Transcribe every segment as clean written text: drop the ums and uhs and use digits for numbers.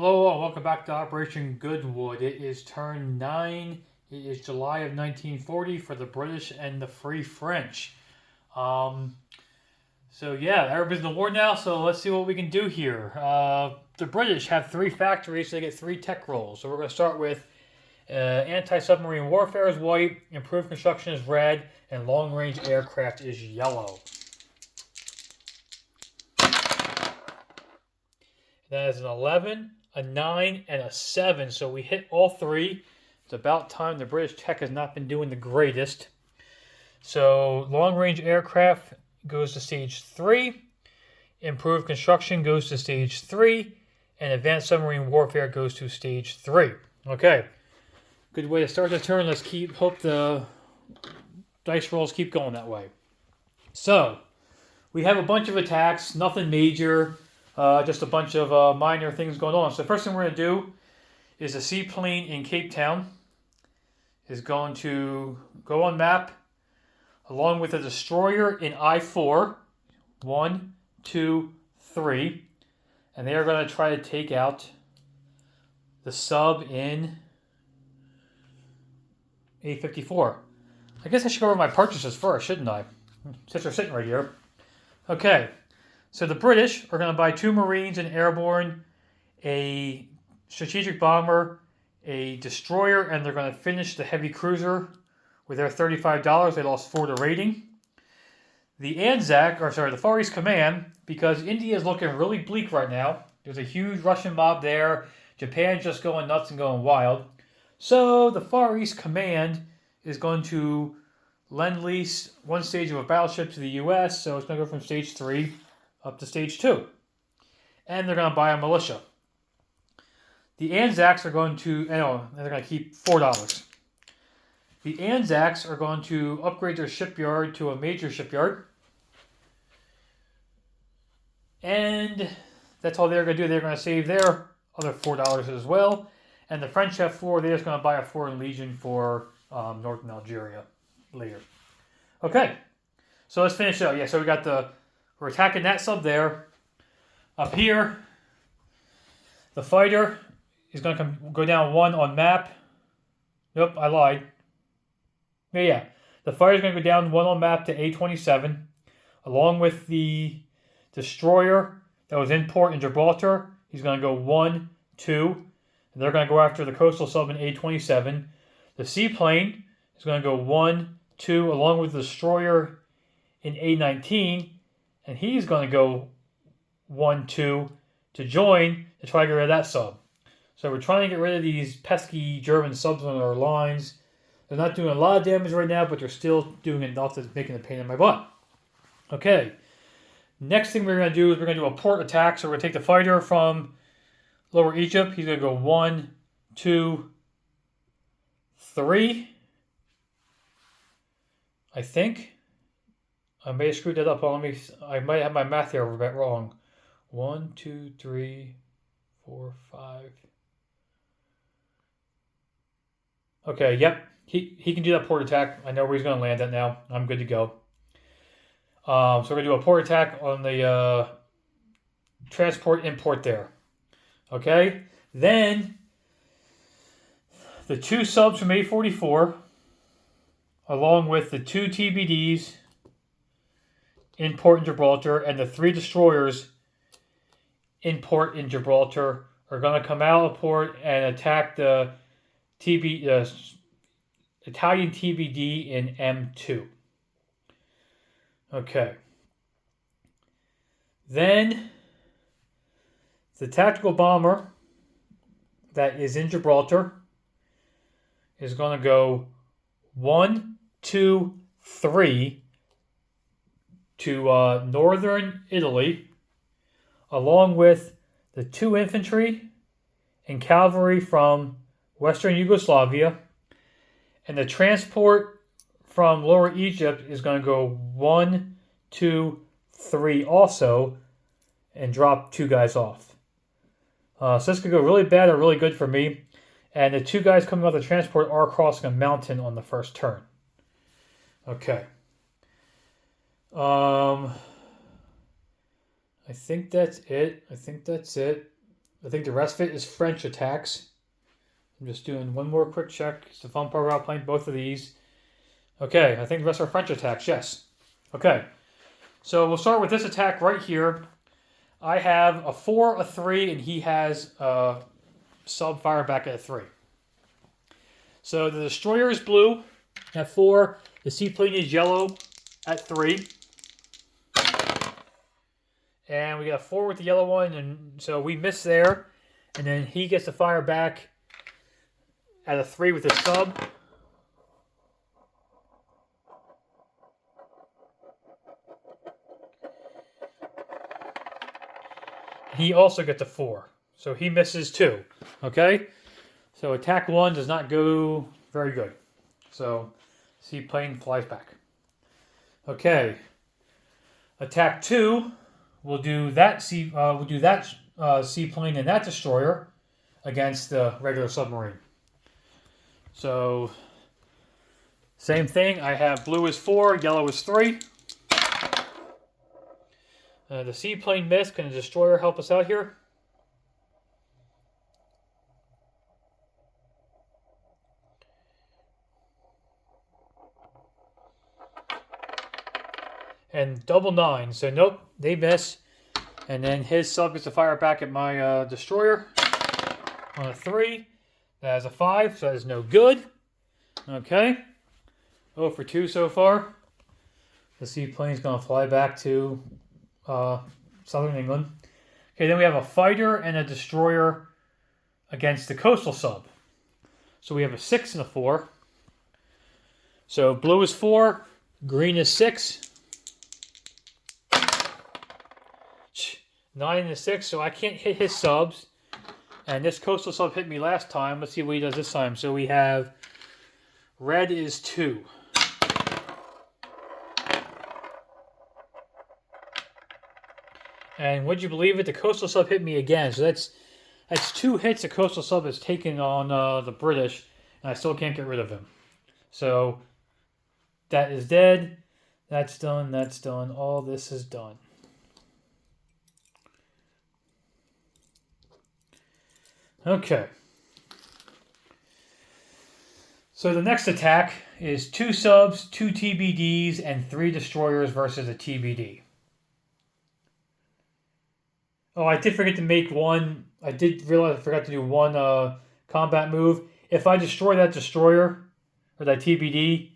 Hello, all. Welcome back to Operation Goodwood. It is turn 9. It is July of 1940 for the British and the Free French. Um, everybody's in the war now, so let's see what we can do here. The British have 3 factories, so they get 3 tech roles. So we're going to start with anti-submarine warfare is white, improved construction is red, and long-range aircraft is yellow. That is an 11, a 9, and a 7. So we hit all 3. It's about time. The British tech has not been doing the greatest. So long-range aircraft goes to stage 3. Improved construction goes to stage 3. And advanced submarine warfare goes to stage 3. Okay. Good way to start the turn. Let's hope the dice rolls keep going that way. So we have a bunch of attacks. Nothing major. Just a bunch of minor things going on. So the first thing we're going to do is a seaplane in Cape Town is going to go on map along with a destroyer in I-4. 1, 2, 3. And they are going to try to take out the sub in A-54. I guess I should go over my purchases first, shouldn't I? Since they're sitting right here. Okay. So the British are going to buy 2 Marines and airborne, a strategic bomber, a destroyer, and they're going to finish the heavy cruiser with their $35. They lost 4 to rating. The Far East Command, because India is looking really bleak right now. There's a huge Russian mob there. Japan's just going nuts and going wild. So the Far East Command is going to lend lease 1 stage of a battleship to the U.S., so it's going to go from stage 3 up to stage 2. And they're going to buy a militia. The Anzacs are going to, they're going to keep $4. The Anzacs are going to upgrade their shipyard to a major shipyard. And that's all they're going to do. They're going to save their other $4 as well. And the French have 4. They're just going to buy a Foreign Legion for northern Algeria later. Okay. So let's finish up. So we're attacking that sub there. Up here, the fighter is going to go down 1 on map. Nope, I lied. The fighter is going to go down 1 on map to A27, along with the destroyer that was in port in Gibraltar. He's going to go 1, 2, and they're going to go after the coastal sub in A27. The seaplane is going to go 1, 2, along with the destroyer in A19. And he's going to go 1, 2 to join to try to get rid of that sub. So we're trying to get rid of these pesky German subs on our lines. They're not doing a lot of damage right now, but they're still doing enough that's making a pain in my butt. Okay. Next thing we're going to do is we're going to do a port attack. So we're going to take the fighter from Lower Egypt. He's going to go 1, 2, 3. I think. I may have screwed that up. I might have my math here a bit wrong. 1, 2, 3, 4, 5. Okay, yep. He can do that port attack. I know where he's going to land at now. I'm good to go. So we're going to do a port attack on the transport import there. Okay. Then the 2 subs from A44, along with the 2 TBDs in port in Gibraltar, and the 3 destroyers in port in Gibraltar are going to come out of port and attack the Italian TBD in M2. Okay. Then the tactical bomber that is in Gibraltar is going to go 1, 2, 3 to northern Italy, along with the 2 infantry and cavalry from Western Yugoslavia, and the transport from Lower Egypt is going to go 1, 2, 3 also, and drop 2 guys off. So this could go really bad or really good for me. And the 2 guys coming off the transport are crossing a mountain on the first turn. Okay. I think that's it. I think the rest of it is French attacks. I'm just doing one more quick check. It's the fun part about playing both of these. Okay, I think the rest are French attacks, yes. Okay, so we'll start with this attack right here. I have a 4, a 3, and he has a sub fire back at a 3. So the destroyer is blue at 4. The seaplane is yellow at 3. And we got a 4 with the yellow one, and so we miss there. And then he gets to fire back at a 3 with his sub. He also gets a 4. So he misses 2. Okay? So attack 1 does not go very good. So seaplane flies back. Okay. Attack 2 will do that seaplane and that destroyer against the regular submarine. So same thing. I have blue is 4, yellow is 3. The seaplane missed. Can the destroyer help us out here? And double 9. So nope, they miss. And then his sub gets to fire back at my destroyer on a 3. That has a 5, so that is no good. Okay. 0 for 2 so far. The seaplane is going to fly back to southern England. Okay, then we have a fighter and a destroyer against the coastal sub. So we have a 6 and a 4. So blue is 4, green is 6. 9 and a 6, so I can't hit his subs. And this coastal sub hit me last time. Let's see what he does this time. So we have red is 2. And would you believe it? The coastal sub hit me again. So that's 2 hits the coastal sub has taken on the British, and I still can't get rid of him. So that is dead. That's done. That's done. All this is done. Okay. So the next attack is 2 subs, 2 TBDs, and 3 destroyers versus a TBD. Oh, I did forget to make one. I did realize I forgot to do one combat move. If I destroy that destroyer, or that TBD,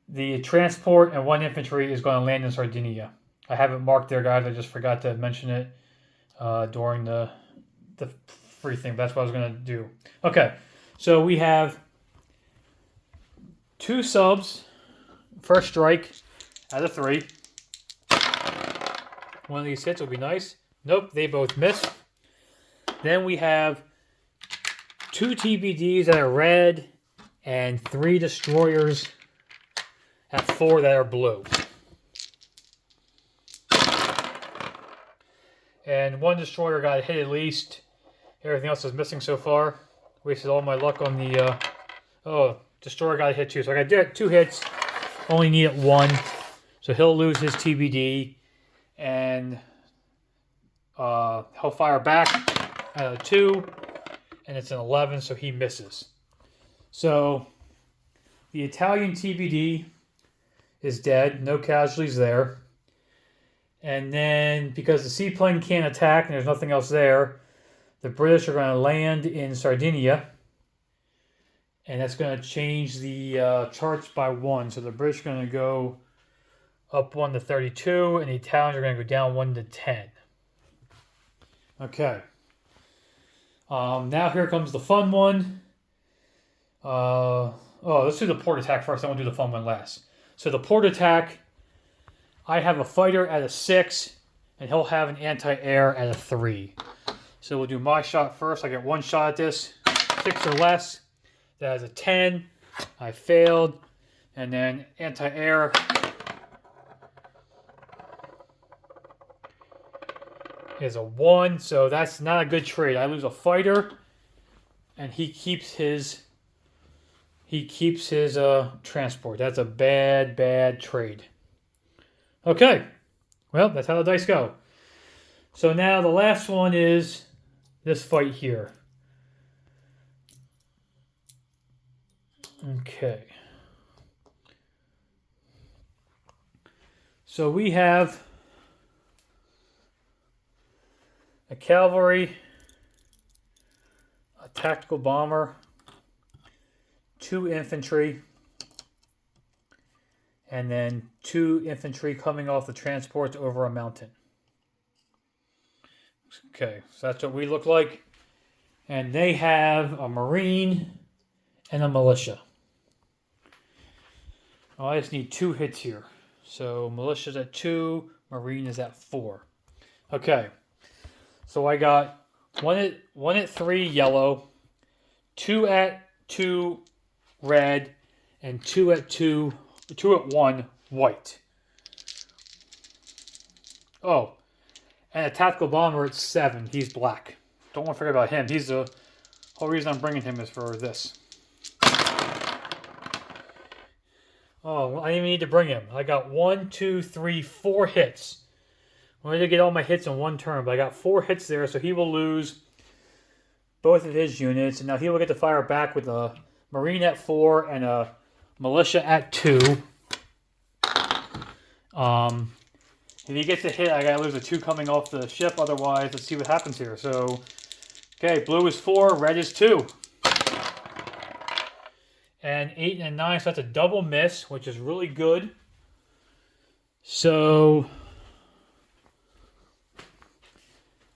the transport and 1 infantry is going to land in Sardinia. I have it marked there, guys. I just forgot to mention it during the free thing. That's what I was going to do. Okay, so we have 2 subs, first strike out of 3. One of these hits will be nice. Nope, they both miss. Then we have 2 TBDs that are red and 3 destroyers at 4 that are blue. And 1 destroyer got hit at least. Everything else is missing so far. Wasted all my luck on the... destroyer got hit too. So I got 2 hits. Only needed 1. So he'll lose his TBD. And he'll fire back at a 2. And it's an 11, so he misses. So the Italian TBD is dead. No casualties there. And then, because the seaplane can't attack and there's nothing else there, the British are going to land in Sardinia. And that's going to change the charts by 1. So the British are going to go up 1 to 32, and the Italians are going to go down 1 to 10. Okay. Now here comes the fun one. Let's do the port attack first. I want to do the fun one last. So the port attack, I have a fighter at a 6, and he'll have an anti-air at a 3. So we'll do my shot first. I get 1 shot at this, 6 or less. That is a 10. I failed. And then anti-air. Is a 1. So that's not a good trade. I lose a fighter, and he keeps his transport. That's a bad trade. Okay. Well, that's how the dice go. So now the last one is this fight here. Okay. So we have a cavalry, a tactical bomber, 2 infantry, and then 2 infantry coming off the transports over a mountain. Okay, so that's what we look like. And they have a marine and a militia. Oh, I just need 2 hits here. So militia's at 2, marine is at 4. Okay, so I got one at 3 yellow, 2 at 2 red, and 2 at 1 white. Oh, and a tactical bomber at 7. He's black. Don't want to forget about him. He's the whole reason I'm bringing him is for this. Oh, I didn't even need to bring him. I got 1, 2, 3, 4 hits. I wanted to get all my hits in one turn, but I got 4 hits there, so he will lose both of his units, and now he will get to fire back with a marine at 4 and a militia at 2. If he gets a hit, I gotta lose a 2 coming off the ship. Otherwise, let's see what happens here. So, okay, blue is 4, red is 2. And 8 and 9, so that's a double miss, which is really good. So,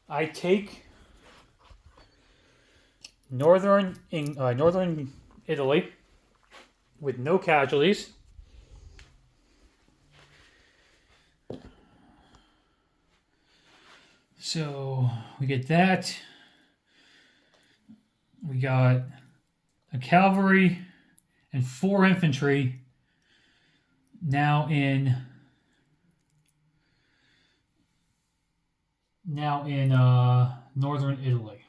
I take northern Italy with no casualties. So we get that. We got a cavalry and 4 infantry now in northern Italy.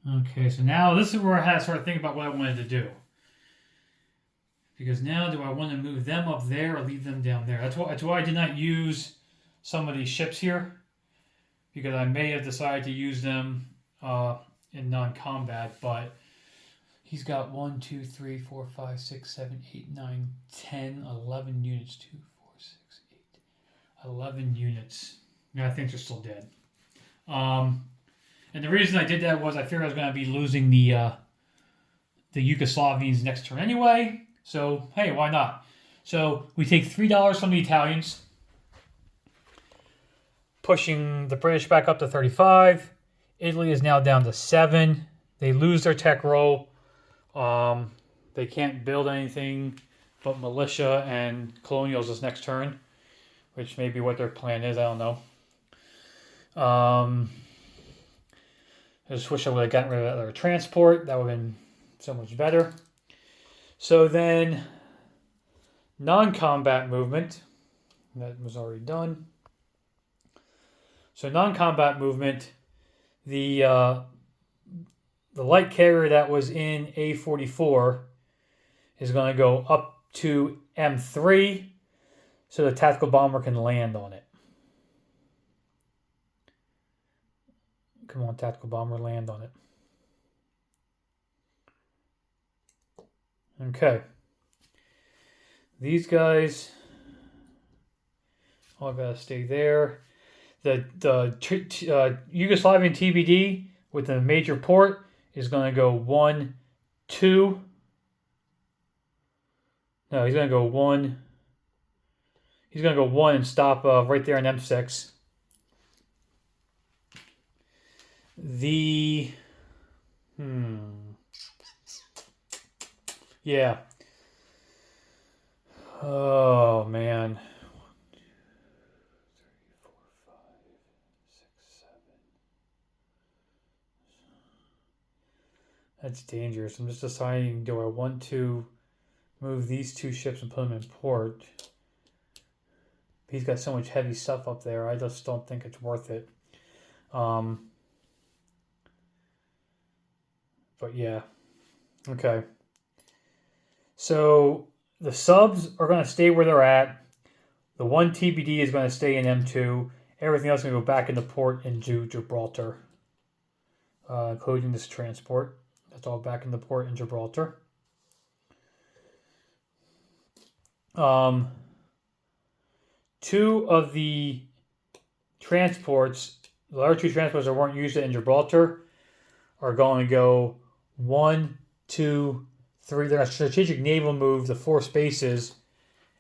Okay, so now this is where I had to start thinking about what I wanted to do. Because now, do I want to move them up there or leave them down there? That's why I did not use some of these ships here. Because I may have decided to use them in non-combat, but he's got 1, 2, 3, 4, 5, 6, 7, 8, 9, 10, 11 units. 2, 4, 6, 8, 11 units. Yeah, I think they're still dead. And the reason I did that was I figured I was going to be losing the Yugoslavians next turn anyway. So, hey, why not? So, we take $3 from the Italians, pushing the British back up to 35. Italy is now down to 7. They lose their tech roll. They can't build anything but militia and colonials this next turn, which may be what their plan is. I don't know. I just wish I would have gotten rid of their transport. That would have been so much better. So then, non-combat movement. That was already done. So non-combat movement, the light carrier that was in A44 is going to go up to M3 so the tactical bomber can land on it. Come on, tactical bomber, land on it. Okay. These guys all gotta stay there. The Yugoslavian TBD with the major port is going to go 1, 2. No, he's going to go 1. He's going to go 1 and stop right there in M6. Yeah. Oh, man. 1, 2, 3, 4, 5, 6, 7. That's dangerous. I'm just deciding, do I want to move these 2 ships and put them in port? He's got so much heavy stuff up there. I just don't think it's worth it. But yeah. Okay. So the subs are going to stay where they're at. The 1 TBD is going to stay in M2. Everything else is going to go back into port into Gibraltar. including this transport. That's all back in the port in Gibraltar. Two of the transports, the other two transports that weren't used in Gibraltar, are going to go 1, 2, 3. They're a strategic naval move, the 4 spaces,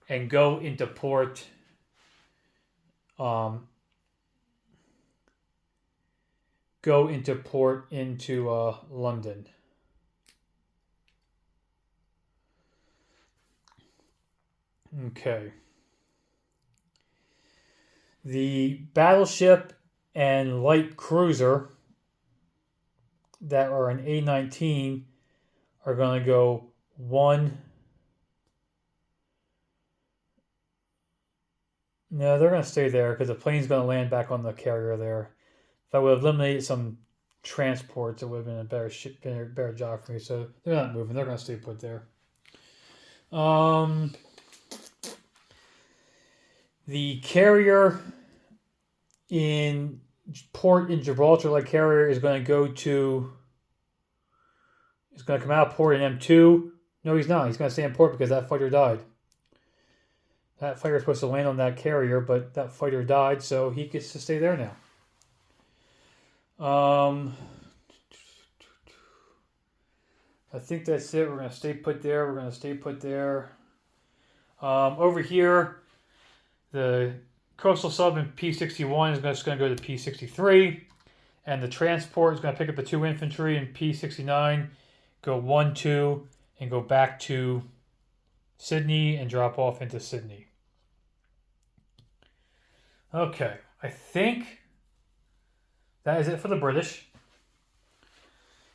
and go into port. Go into port into London. Okay. The battleship and light cruiser that are an A-19 are going to go 1. No, they're going to stay there because the plane's going to land back on the carrier there. If I would have eliminated some transports, it would have been a better job for me. So they're not moving. They're going to stay put there. The carrier in port in Gibraltar, like carrier, is going to go to. He's going to come out of port in M2. No, he's not. He's going to stay in port because that fighter died. That fighter was supposed to land on that carrier, but that fighter died, so he gets to stay there now. I think that's it. We're going to stay put there. Over here, the coastal sub in P61 is just going to go to P63, and the transport is going to pick up the 2 infantry in P69, go 1, 2, and go back to Sydney and drop off into Sydney. Okay, I think that is it for the British.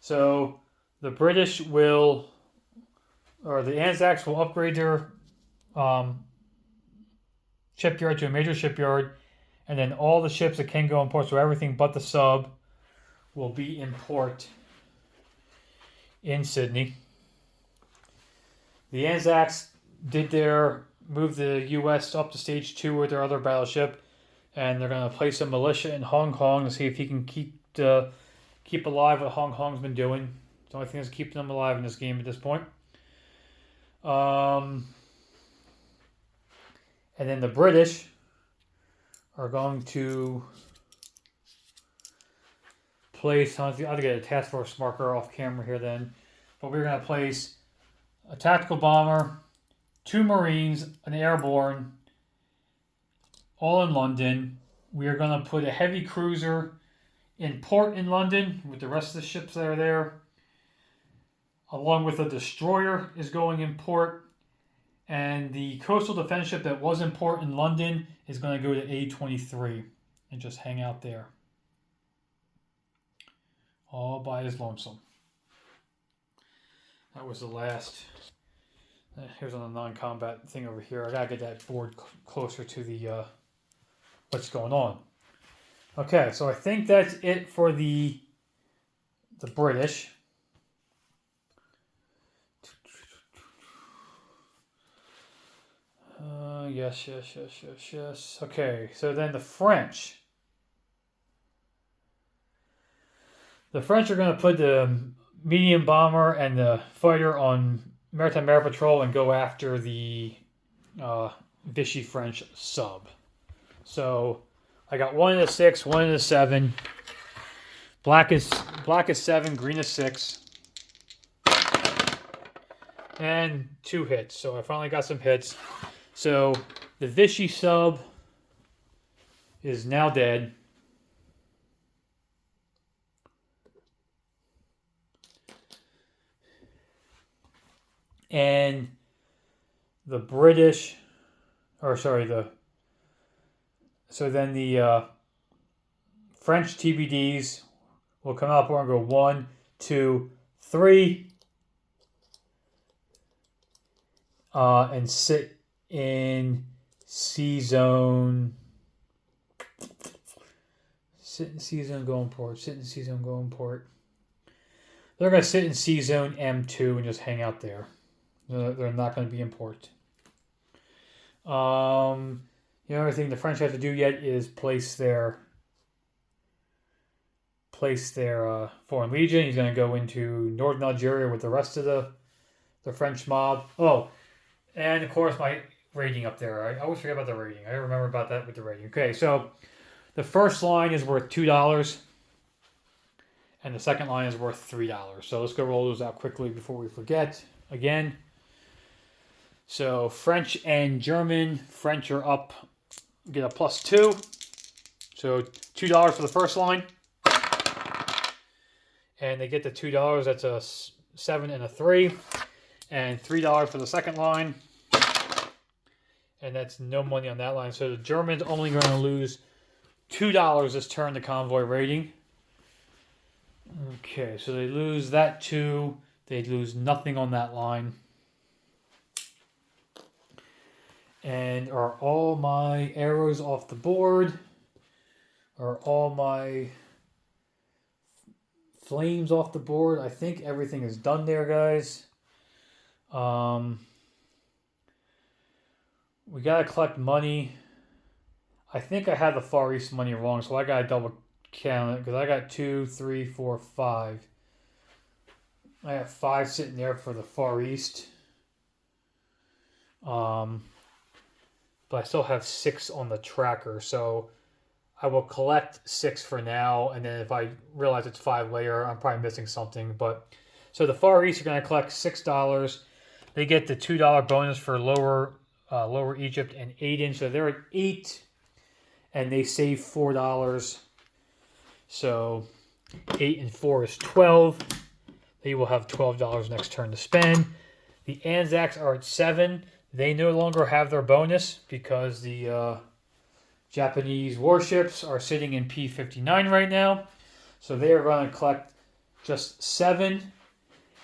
So the British will, or the Anzacs will upgrade their shipyard to a major shipyard, and then all the ships that can go in port, so everything but the sub, will be in port in Sydney. The Anzacs moved the U.S. up to stage 2 with their other battleship, and they're going to place a militia in Hong Kong to see if he can keep alive what Hong Kong's been doing. It's the only thing that's keeping them alive in this game at this point. And then the British are going to place, I'll have to get a task force marker off camera here then, but we're going to place a tactical bomber, 2 Marines, an airborne, all in London. We are going to put a heavy cruiser in port in London with the rest of the ships that are there, along with a destroyer is going in port, and the coastal defense ship that was in port in London is going to go to A23 and just hang out there all by his lonesome. That was the last. Here's on the non-combat thing over here. I gotta get that board closer to the what's going on. Okay, so I think that's it for the British. Yes. Okay, so then the French. The French are going to put the medium bomber and the fighter on maritime air patrol and go after the Vichy French sub. So I got 1 and a 6, 1 and a 7. Black is 7, green is 6. And 2 hits. So I finally got some hits. So the Vichy sub is now dead. And the British, so then the French TBDs will come out and go 1, 2, 3, and sit in C zone. Sit in C zone, go in port. Sit in C zone, go in port. They're going to sit in C zone M2 and just hang out there. They're not going to be in port. The other thing the French have to do yet is place their replace their Foreign Legion. He's going to go into northern Algeria with the rest of the French mob. Oh, and of course my rating up there. I always forget about the rating. I remember about that with the rating. Okay, so the first line is worth $2, and the second line is worth $3. So let's go roll those out quickly before we forget again. So French and German. French are up, get a +2. So $2 for the first line. And they get the $2. That's a 7 and a 3. And $3 for the second line. And that's no money on that line. So the Germans only going to lose $2 this turn, the convoy rating. Okay, so they lose that 2. They lose nothing on that line. And are all my arrows off the board? Are all my flames off the board? I think everything is done there, guys. We gotta collect money. I think I had the Far East money wrong, so I gotta double count it because I got 2, 3, 4, 5. I have 5 sitting there for the Far East. But I still have 6 on the tracker, so I will collect 6 for now, and then if I realize it's 5 later, I'm probably missing something. But so the Far East are going to collect $6. They get the $2 bonus for Lower Egypt and Aden, so they're at 8, and they save $4. So 8 and 4 is 12. They will have $12 next turn to spend. The Anzacs are at 7. They no longer have their bonus because the Japanese warships are sitting in P59 right now. So they are going to collect just 7.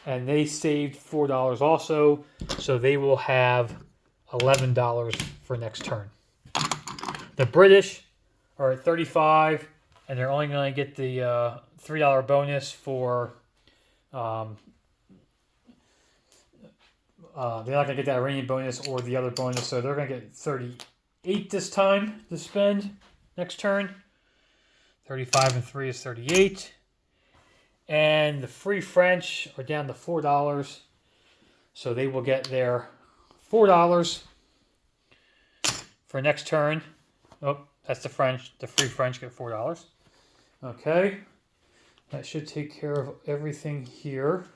And they saved $4 also. So they will have $11 for next turn. The British are at 35. And they're only going to get the $3 bonus for... they're not going to get that Iranian bonus or the other bonus, so they're going to get 38 this time to spend next turn. 35 and 3 is 38. And the Free French are down to $4, so they will get their $4 for next turn. Oh, that's the French. The Free French get $4. Okay. That should take care of everything here.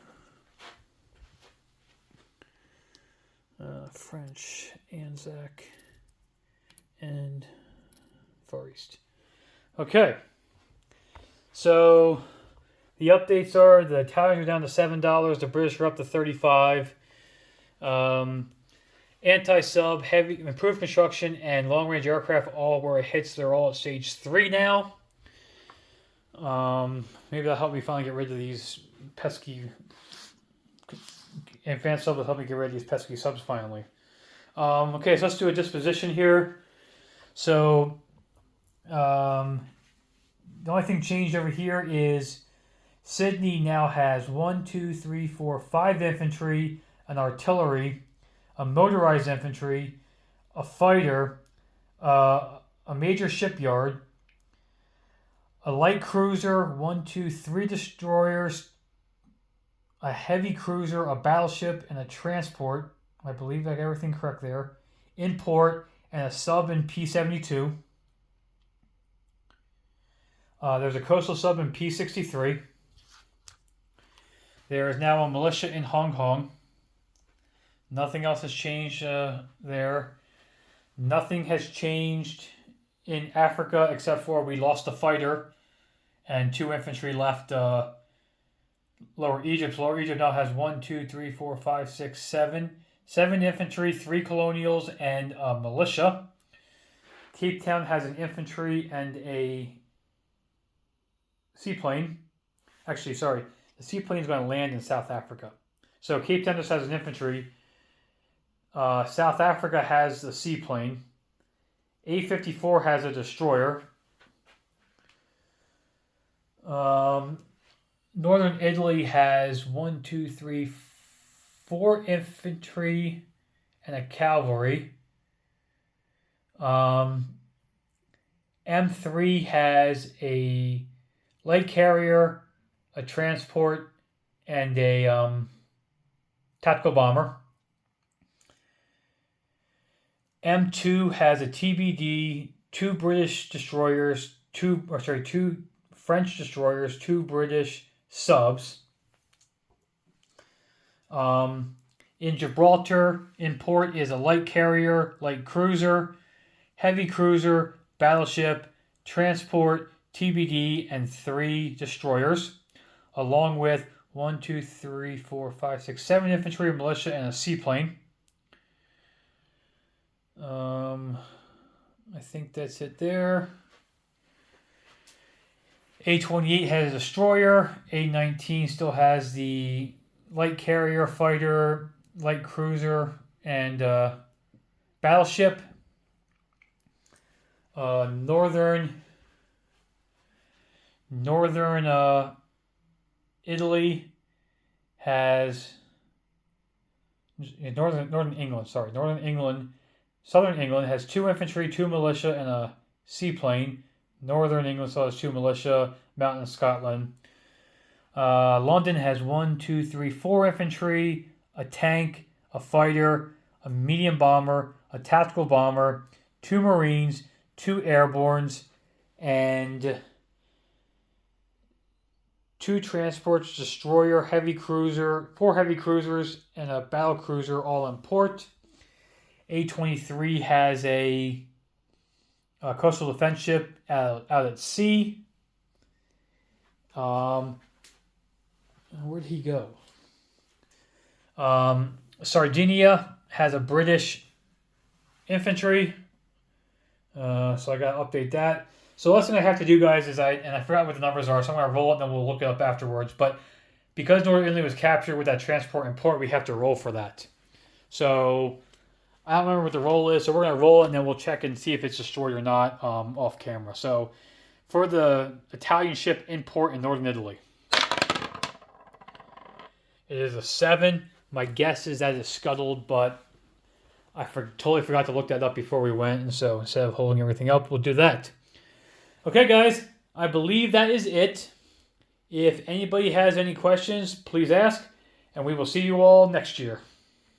French, Anzac, and Far East. Okay. So the updates are the Italians are down to $7. The British are up to 35. Anti-sub, heavy, improved construction, and long-range aircraft all were hits. They're all at stage 3 now. Maybe that'll help me finally get rid of these pesky... Advanced sub will help me get rid of these pesky subs finally. Okay, so let's do a disposition here. So, the only thing changed over here is Sydney now has 5 infantry, an artillery, a motorized infantry, a fighter, a major shipyard, a light cruiser, 3 destroyers, a heavy cruiser, a battleship, and a transport. I believe I got everything correct there. In port, and a sub in P-72. There's a coastal sub in P-63. There is now a militia in Hong Kong. Nothing else has changed there. Nothing has changed in Africa except for we lost a fighter and 2 infantry left Lower Egypt. Lower Egypt now has 7 infantry, 3 colonials, and a militia. Cape Town has an infantry and a seaplane. Actually, sorry, the seaplane is going to land in South Africa. So Cape Town just has an infantry. South Africa has the seaplane. A-54 has a destroyer. Northern Italy has 4 infantry and a cavalry. M3 has a light carrier, a transport, and a tactical bomber. M2 has a TBD, two British destroyers, two French destroyers, two British subs. In Gibraltar, in port is a light carrier, light cruiser, heavy cruiser, battleship, transport, TBD, and 3 destroyers, along with 1, 2, 3, 4, 5, 6, 7 infantry, militia, and a seaplane. I think that's it there. A-28 has a destroyer. A-19 still has the light carrier, fighter, light cruiser, and battleship. Northern Italy has Northern England. Southern England has 2 infantry, 2 militia, and a seaplane. Northern England still has 2 militia, Mountain Scotland. London has 1, 2, 3, 4 infantry, a tank, a fighter, a medium bomber, a tactical bomber, 2 marines, 2 airbornes, and 2 transports, destroyer, heavy cruiser, 4 heavy cruisers, and a battle cruiser all in port. A-23 has a coastal defense ship out at sea. Where'd he go? Sardinia has a British infantry. So I got to update that. So the last thing I have to do, guys, is I forgot what the numbers are, so I'm going to roll it and then we'll look it up afterwards. But because Northern Italy was captured with that transport and port, we have to roll for that. So I don't remember what the roll is, so we're going to roll it and then we'll check and see if it's destroyed or not off camera. So for the Italian ship in port in Northern Italy, it is a 7. My guess is that it's scuttled, but I totally forgot to look that up before we went, and so instead of holding everything up, we'll do that. Okay, guys, I believe that is it. If anybody has any questions, please ask, and we will see you all next year.